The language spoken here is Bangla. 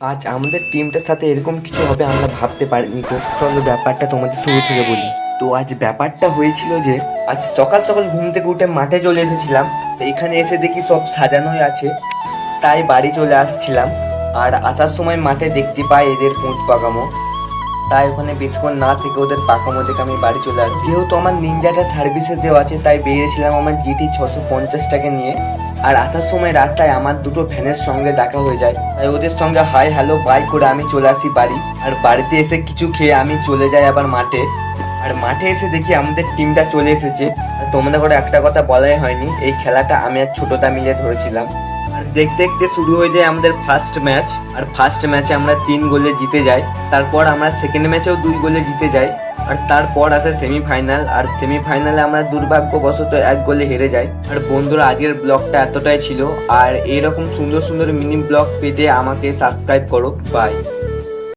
আজ আমাদের টিমটার সাথে এরকম কিছু হবে আমরা ভাবতে পারিনি। তো চলো ব্যাপারটা তোমাদের শুরু থেকে বলি। তো আজ ব্যাপারটা হয়েছিল যে আজ সকাল সকাল ঘুম থেকে উঠে মাঠে চলে এসেছিলাম। তো এখানে এসে দেখি সব সাজানোই আছে, তাই বাড়ি চলে আসছিলাম। আর আসার সময় মাঠে দেখতে পাই এদের পুঁত পাকামো, তাই ওখানে বেশিক্ষণ না থেকে ওদের পাকামো দেখে আমি বাড়ি চলে আসি। যেহেতু আমার নিনজাটা সার্ভিসে দেওয়া আছে তাই বেরিয়েছিলাম আমার জিটি 650টাকে নিয়ে। আর আসার সময় রাস্তায় আমার দুটো ফ্যানের সঙ্গে দেখা হয়ে যায়, তাই ওদের সঙ্গে হাই হ্যালো বাই করে আমি চলে আসি বাড়ি। আর বাড়িতে এসে কিছু খেয়ে আমি চলে যাই আবার মাঠে। আর মাঠে এসে দেখি আমাদের টিমটা চলে এসেছে। আর তোমাদের করে একটা কথা বলাই হয়নি, এই খেলাটা আমি আর ছোটদা মিলে ধরেছিলাম। আর দেখতে দেখতে শুরু হয়ে যায় আমাদের ফার্স্ট ম্যাচ। আর ফার্স্ট ম্যাচে আমরা 3 গোলে জিতে যাই। তারপর আমরা সেকেন্ড ম্যাচেও 2 গোলে জিতে যাই। আর তারপর আছে সেমিফাইনাল। আর সেমিফাইনালে আমরা দুর্ভাগ্যবশত 1 গোলে হেরে যাই। আর বন্ধুরা, আজকের ব্লগটা এতটাই ছিল। আর এইরকম সুন্দর সুন্দর মিনি ব্লগ পেতে আমাকে সাবস্ক্রাইব করো। বাই।